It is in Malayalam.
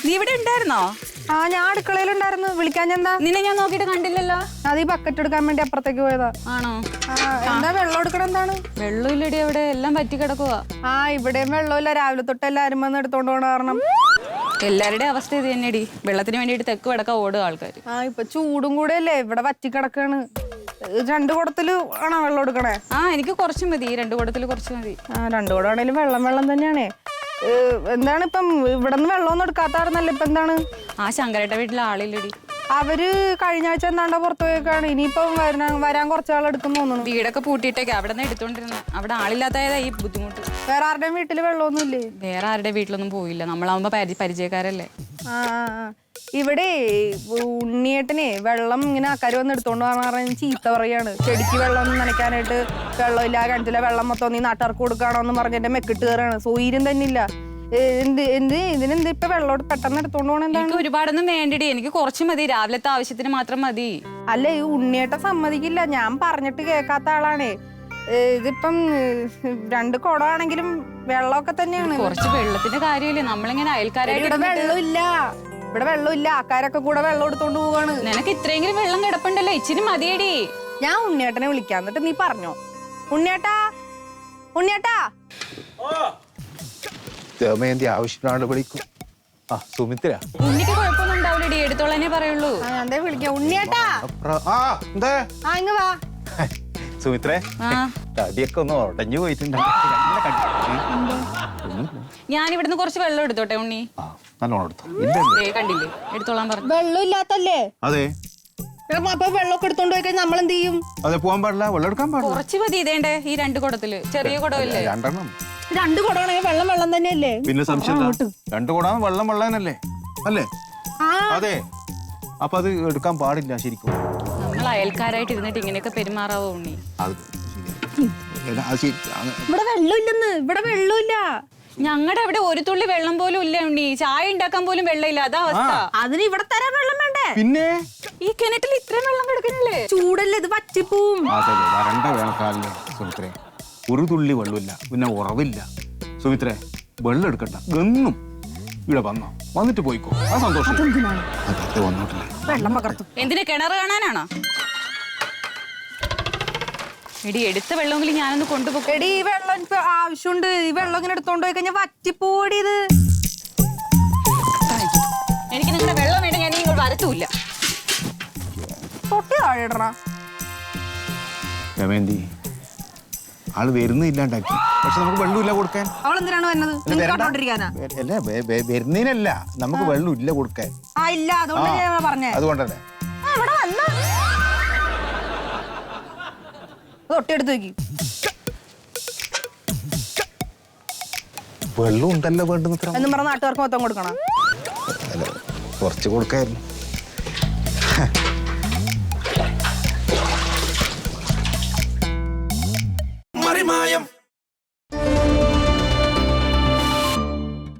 നീ ഇവിടെ ഉണ്ടായിരുന്നോ? ആ, ഞാൻ അടുക്കളയിലുണ്ടായിരുന്നു. വിളിക്കാൻ എന്താ? നിന്നെ ഞാൻ നോക്കിയിട്ട് കണ്ടില്ലല്ലോ. അത് ഈ ബക്കറ്റ് എടുക്കാൻ വേണ്ടി അപ്പുറത്തേക്ക് പോയതാ. ആണോ? എന്താ വെള്ളം എടുക്കണം? എന്താണ്? വെള്ളമില്ലടി, അവിടെ എല്ലാം പറ്റി കിടക്കുക. ആ, ഇവിടെയും വെള്ളമില്ല. രാവിലെ തൊട്ട് എല്ലാരും വന്ന് എടുത്തോണ്ട് പോണ കാരണം. എല്ലാവരുടെ അവസ്ഥ ഇത് തന്നെയടി. വെള്ളത്തിന് വേണ്ടിയിട്ട് തെക്ക് വടക്ക ഓടുക ആൾക്കാർ. ആ, ഇപ്പൊ ചൂടും കൂടെ അല്ലേ, ഇവിടെ വറ്റി കിടക്കാണ്. 2 കുടത്തില് ആണോ വെള്ളം എടുക്കണേ? ആ, എനിക്ക് കുറച്ച് മതി. 2 കുടത്തിൽ കുറച്ച് മതി. ആ, 2 കുടം ആണെങ്കിലും വെള്ളം തന്നെയാണേ. എന്താണ് ഇപ്പം ഇവിടെ നിന്ന് വെള്ളമൊന്നും എടുക്കാത്തായിരുന്നല്ലോ. ഇപ്പൊ എന്താണ്? ആ ശങ്കരേട്ട വീട്ടിലെ ആളില്ലടി. അവര് കഴിഞ്ഞ ആഴ്ച എന്താണ്ടാ പുറത്തു പോയേക്കാണ്. ഇനിയിപ്പം വരാൻ കുറച്ചാൾ എടുക്കും തോന്നുന്നു. വീടൊക്കെ പൂട്ടിയിട്ടേക്ക് അവിടെ നിന്ന് എടുത്തോണ്ടിരുന്ന. അവിടെ ആളില്ലാത്തതാ ഈ ബുദ്ധിമുട്ട്. വേറെ ആരുടെയും വീട്ടില് വെള്ളമൊന്നും ഇല്ലേ? വേറെ ആരുടെ വീട്ടിലൊന്നും പോയില്ല. നമ്മളാവുമ്പോ പരിചയക്കാരല്ലേ. ആ, ഇവിടെ ഉണ്ണിയേട്ടനെ വെള്ളം ഇങ്ങനെ ആൾക്കാർ വന്ന് എടുത്തോണ്ട് പറഞ്ഞ ചീത്ത പറയാണ്. ചെടിക്ക് വെള്ളം നനയ്ക്കാനായിട്ട് വെള്ളമില്ല, കിണറ്റിലെ വെള്ളം മൊത്തം നീ നാട്ടുകാർക്ക് കൊടുക്കാണോന്ന് പറഞ്ഞ എന്റെ മെക്കിട്ട് കയറാണ്. സൗകര്യം തന്നെ ഇല്ല. ഇതിനെന്ത് ഇപ്പൊ വെള്ളം പെട്ടെന്ന് എടുത്തോണ്ട് പോകണം? എന്താണ്? ഒരുപാടൊന്നും വേണ്ടടി, എനിക്ക് കുറച്ച് മതി. രാവിലത്തെ ആവശ്യത്തിന് മാത്രം മതി. അല്ല, ഈ ഉണ്ണിയേട്ടൻ സമ്മതിക്കില്ല. ഞാൻ പറഞ്ഞിട്ട് കേൾക്കാത്ത ആളാണേ. ഇതിപ്പം 2 കുടമാണെങ്കിലും വെള്ളമൊക്കെ തന്നെയാണ്. കുറച്ച് വെള്ളത്തിന്റെ കാര്യമില്ലേ, നമ്മളിങ്ങനെ അയൽക്കാരായിട്ട്. ഇവിടെ വെള്ളമില്ല. ആൾക്കാരൊക്കെ കൂടെ വെള്ളം എടുത്തോണ്ട് പോവാണ്. നിനക്ക് ഇത്രയെങ്കിലും വെള്ളം കിടപ്പുണ്ടല്ലോ, ഇച്ചിരി മതിയടി. ഞാൻ ഉണ്ണിയേട്ടനെ വിളിക്കാം, എന്നിട്ട് നീ പറഞ്ഞോ. ഉണ്ണിയേട്ടാ, ആവശ്യത്തിനാണ് വിളിക്കും. ആ, സുമിത്ര. ഉണ്ണിക്ക് കുഴപ്പമൊന്നും ഉണ്ടാവില്ലടി, എടുത്തോളനെ പറയുള്ളൂ. എന്താ വിളിക്കാം? ഉണ്ണിയേട്ടാ, ഇങ്ങ് വാ. സുമിത്രേ, തടിയൊക്കെ ഒന്ന് ഉടഞ്ഞു പോയിട്ടുണ്ട്. ഞാൻ ഇവിടുന്ന് കുറച്ച് വെള്ളം എടുത്തോട്ടെ ഉണ്ണി? നല്ലോണം എടുത്തോ. കണ്ടില്ലേ, എടുത്തോളാൻ പറഞ്ഞു. വെള്ളം ഇല്ലാത്തല്ലേ? അതെ. അപ്പൊ വെള്ളമൊക്കെ എടുത്തോണ്ട് പോയി കഴിഞ്ഞാൽ നമ്മളെന്ത് ചെയ്യും? അതെ, പോകാൻ പാടില്ല. വെള്ളം എടുക്കാൻ പാടില്ല. കുറച്ച് മതി. ഇതേണ്ടേ ഈ 2 കുടത്തില്, ചെറിയ കുടമല്ലേ? 2 2 കുടമാണെങ്കിൽ വെള്ളം തന്നെയല്ലേ? പിന്നെ സംശയം 2 കൂടാൻ വെള്ളം തന്നെയല്ലേ? അല്ലേ? അതെ. അപ്പൊ അത് എടുക്കാൻ പാടില്ല ശരിക്കും. നമ്മൾ അയൽക്കാരായിട്ട് ഇരുന്നിട്ട് ഇങ്ങനെയൊക്കെ പെരുമാറാവോ ഉണ്ണി? ഇവിടെ വെള്ളമില്ല. ഞങ്ങളുടെ അവിടെ ഒരു തുള്ളി വെള്ളം പോലും ഇല്ല ഉണ്ണി. ചായ ഉണ്ടാക്കാൻ പോലും വെള്ളമില്ല. അതാ അവസ്ഥ. അതിന് ഇവിടെ തരാൻ വെള്ളം വേണ്ടേ? പിന്നെ ഈ കിണറ്റിൽ ഇത്രയും വെള്ളം കിടക്കുന്നില്ലേ? ചൂടല്ലേ, ഇത് വറ്റിപ്പോവും. അതെ, വരണ്ട വേനൽക്കാലില് സുമിത്രേ ഒരു തുള്ളി വെള്ളമില്ല, പിന്നെ ഉറവില്ല. സുമിത്രേ, വെള്ളം എടുക്കണ്ട. എന്നും ഇവിടെ വന്നിട്ട് പോയിക്കോ. ആ സന്തോഷം വന്നോട്ടില്ലേ. വെള്ളം പകർത്തും. എന്തിനാ, കിണർ കാണാനാണോ? എടി, എടുത്ത വെള്ളമെങ്കിലും ഞാനൊന്ന് കൊണ്ടുപോകും. എടി, ഈ വെള്ളം ഇപ്പൊ ആവശ്യമുണ്ട്. ഈ വെള്ളം ഇങ്ങനെ എടുത്തോണ്ട് പോയി കഴിഞ്ഞാൽ വറ്റിപ്പോടി. ഇത് എനിക്ക് നിങ്ങളുടെ വെള്ളം വേണ്ട. ഞാൻ ഇങ്ങോട്ട് വരത്തൂല്ല. തൊട്ടി താഴെ ഇടണ. രമേന്തി, ആള് വരുന്നില്ലാണ്ടാക്കി. പക്ഷെ നമുക്ക് വെള്ളമില്ല കൊടുക്കാൻ. അവൾ എന്തിനാണ് വരുന്നത്? അല്ല, വരുന്നതിനല്ല, നമുക്ക് വെള്ളം ഇല്ല കൊടുക്കാൻ. ആ, ഇല്ല. അതുകൊണ്ട് പറഞ്ഞേ. അതുകൊണ്ടല്ലേ ഇവിടെ വന്ന തൊട്ടിയെടുത്ത് വെക്കി. വെള്ളം ഉണ്ടല്ലോ വേണ്ടുന്നത്ര എന്നും പറഞ്ഞ നാട്ടുകാർക്ക് മൊത്തം കൊടുക്കണം. കുറച്ച് കൊടുക്കായിരുന്നു.